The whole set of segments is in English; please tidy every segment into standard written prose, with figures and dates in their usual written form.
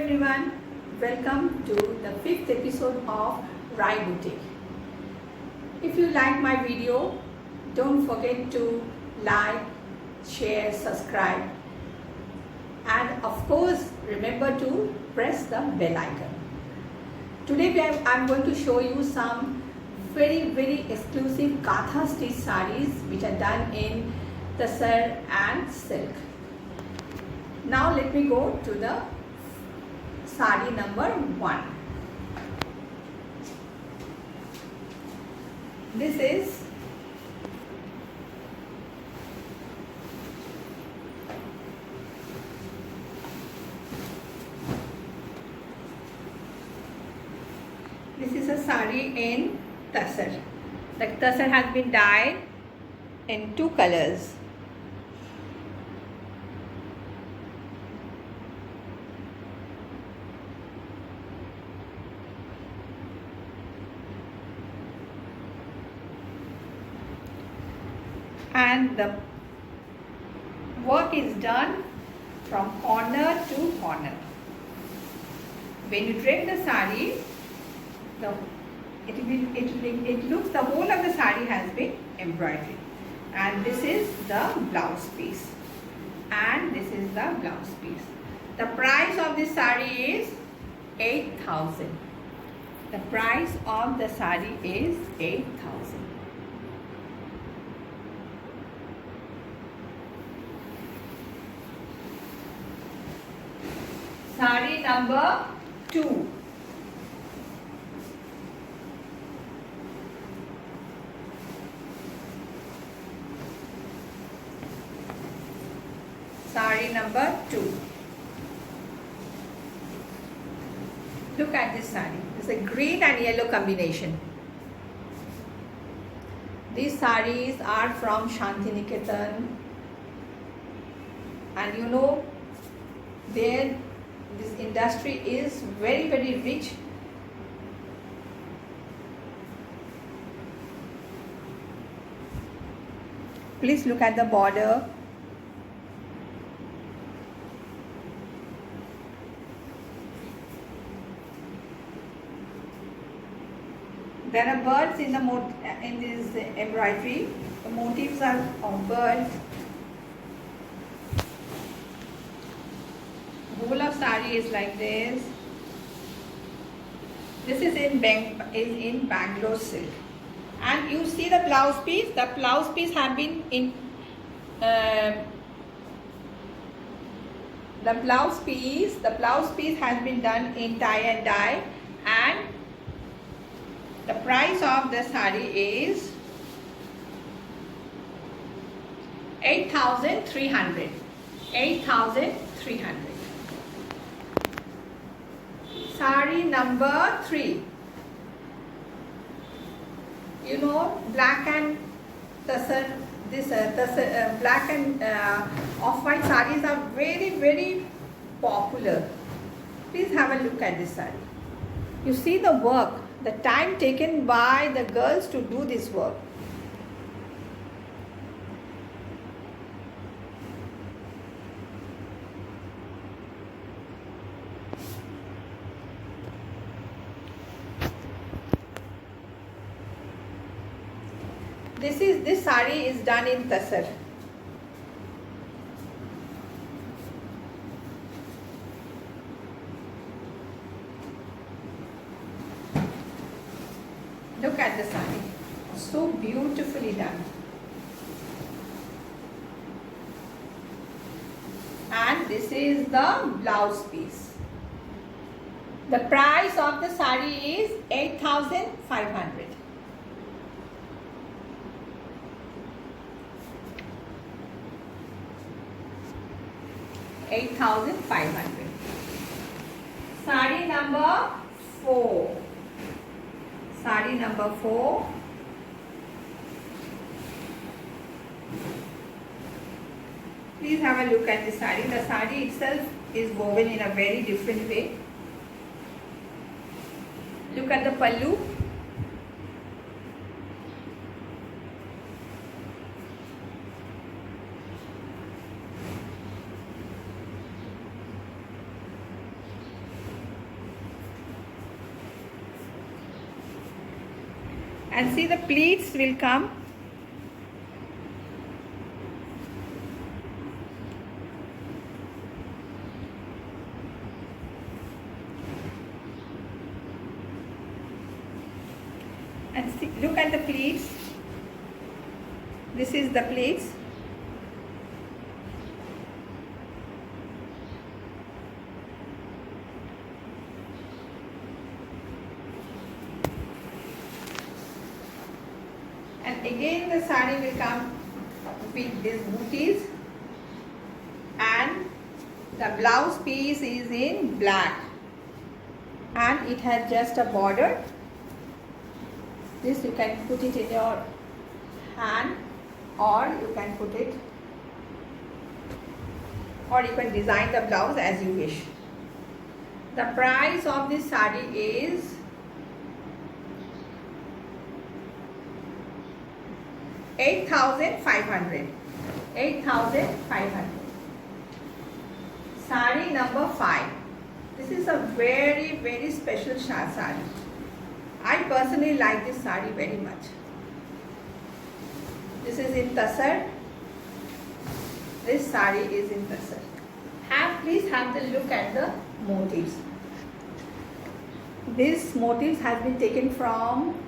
everyone, welcome to the 5th episode of Rai Boutique. If you like my video, don't forget to like, share, subscribe, and of course remember to press the bell icon. Today I'm going to show you some very exclusive Katha stitch sarees which are done in Tassar and silk. Now let me go to the saree number 1. This is a saree in Tassar. The Tassar has been dyed in 2 colors. And the work is done from corner to corner. When you drape the saree, it looks, the whole of the saree has been embroidered. And this is the blouse piece. And this is the blouse piece. The price of this saree is 8,000. The price of the saree is 8,000. Saree number 2. Saree number 2. Look at this saree. It's a green and yellow combination. These sarees are from Shantiniketan, and you know, this industry is very rich. Please look at the border. There are birds in this embroidery. The motifs are of birds. The whole of saree is like this. This is in Bangalore silk. And you see the blouse piece. The blouse piece have been in the blouse piece has been done in tie and dye, and the price of the saree is 8,300. 8,300. Saree number 3. You know, black and Tassar, black and off-white sarees are very popular. Please have a look at this saree. You see the work, the time taken by the girls to do this work. This saree is done in Tassar. Look at the saree. So beautifully done. And this is the blouse piece. The price of the saree is 8,500. 8,500. Saree number 4. Saree number 4. Please have a look at the saree. The saree itself is woven in a very different way. Look at the pallu. And see, the pleats will come. And see, look at the pleats. This is the pleats. And again the sari will come with these booties, and the blouse piece is in black, and it has just a border. This you can put it in your hand, or you can put it, or you can design the blouse as you wish. The price of this sari is 8,500. 8,500. Sari number 5. This is a very, very special sari. I personally like this sari very much. This is in Tassar. This sari is in Tassar. Please have a look at the motifs. These motifs has been taken from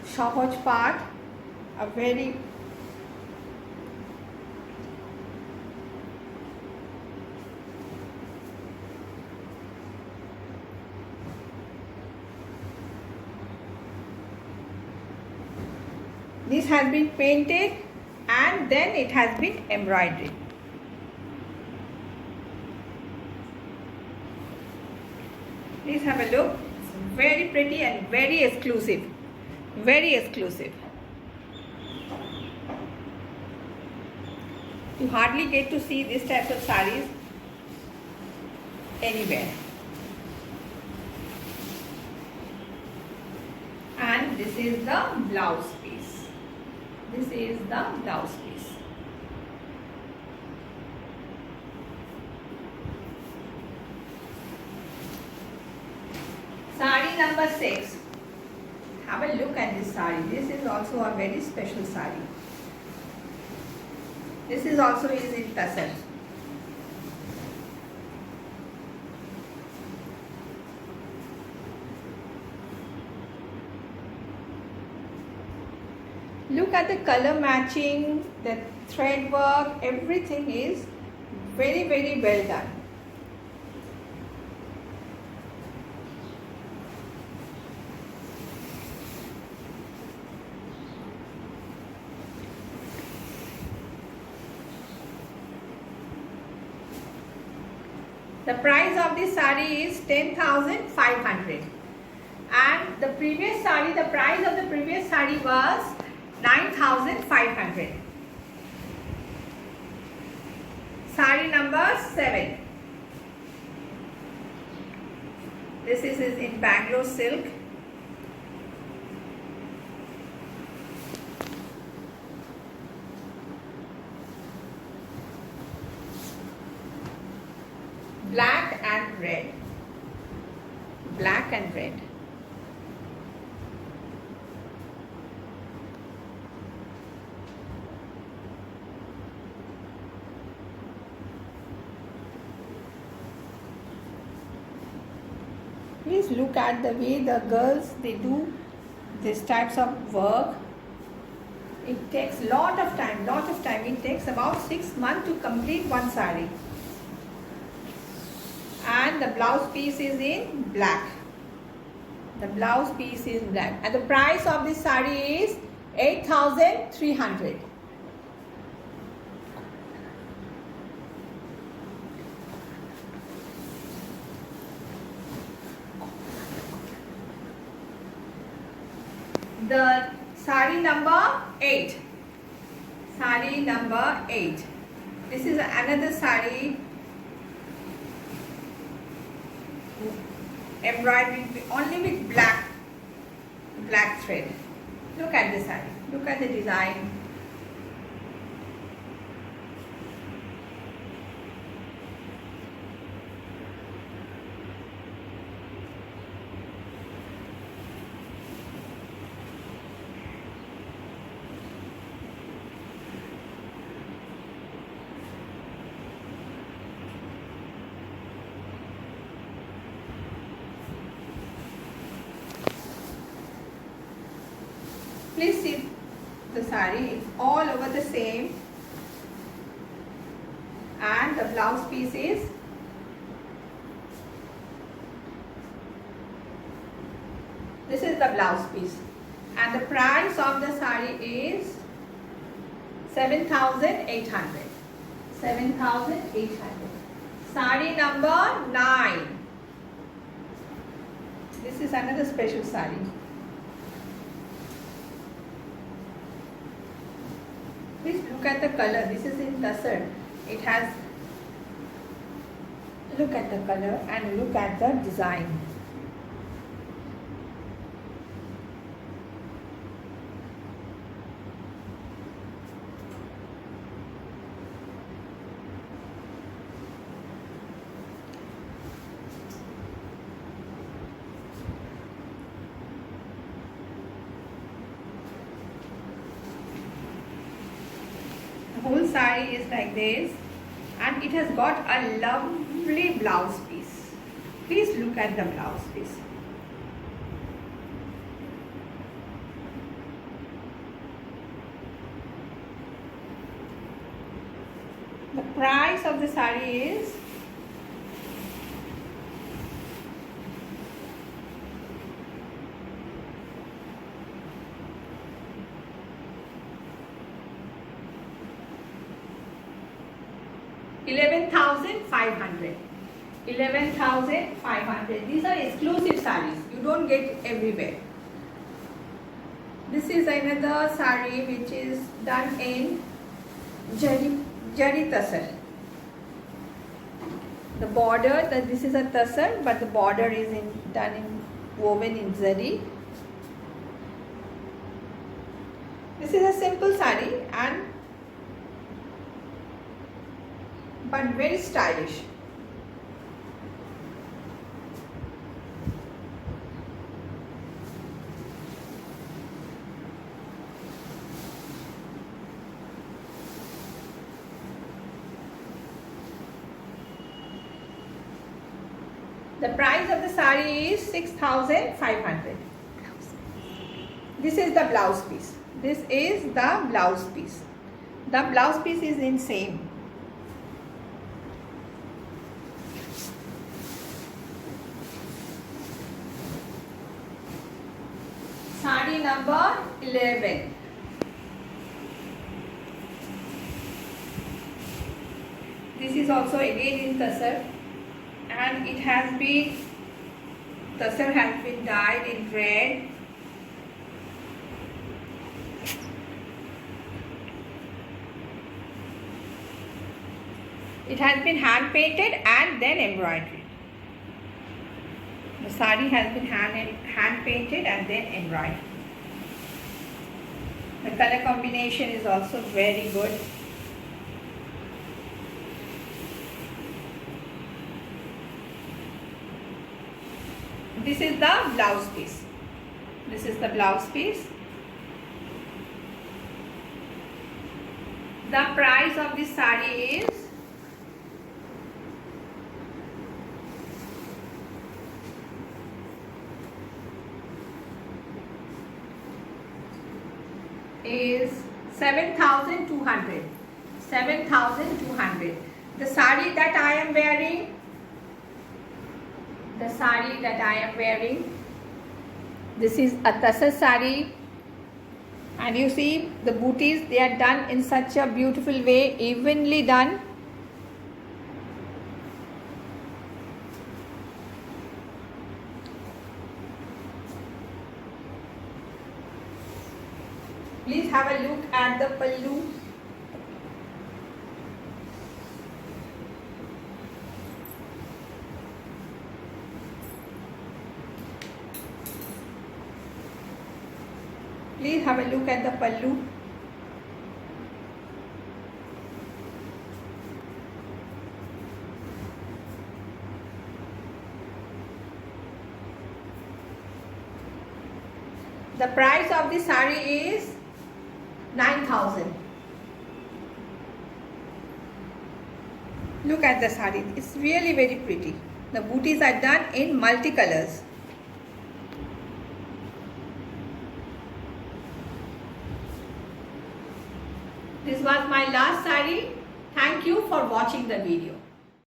Sahaj Path, a very this has been painted and then it has been embroidered. Please have a look. It's very pretty and very exclusive. Very exclusive. You hardly get to see this type of saris anywhere. And this is the blouse piece. This is the blouse piece. Sari number 6. Have a look at this sari. This is also a very special sari. This is also is in Tassar. Look at the color matching, the thread work, everything is very, very well done. The price of this sari is 10,500, and the previous sari, the price of the previous sari was 9,500. Sari number 7. This is in Bangalore silk. Black and red. Black and red. Please look at the way the girls, they do these types of work. It takes lot of time. It takes about 6 months to complete one sari. And the blouse piece is in black. The blouse piece is black. And the price of this sari is 8,300. The sari number 8. Sari number 8. This is another sari embroidered only with black thread. Look at the sari. Look at the design. Please see the sari, it's all over the same, and the blouse piece is this is the blouse piece, and the price of the sari is 7,800. 7,800. Sari number 9. This is another special sari. Please look at the color. This is in tussar. It has, look at the color and look at the design. The whole sari is like this, and it has got a lovely blouse piece. Please look at the blouse piece. The price of the sari is 11,500. 11,500. These are exclusive sarees. You don't get everywhere. This is another saree which is done in Jari Tassar. The border, this is a Tassar, but the border is woven in Zari. This is a simple saree but very stylish. The price of the saree is 6,500. This is the blouse piece. This is the blouse piece. The blouse piece is in same. Saree number 11. This is also again in Tassar, and Tassar has been dyed in red. It has been hand painted and then embroidered. The saree has been hand painted and then embroidered. The color combination is also very good. This is the blouse piece. This is the blouse piece. The price of this saree is 7,200. 7,200. The saree that I am wearing, this is a Tassar saree, and you see the booties, they are done in such a beautiful way, evenly done. Please have a look at the pallu. Please have a look at the pallu. The price of the saree is 9,000. Look at the saree. It's really very pretty. The booties are done in multicolors. This was my last sari. Thank you for watching the video.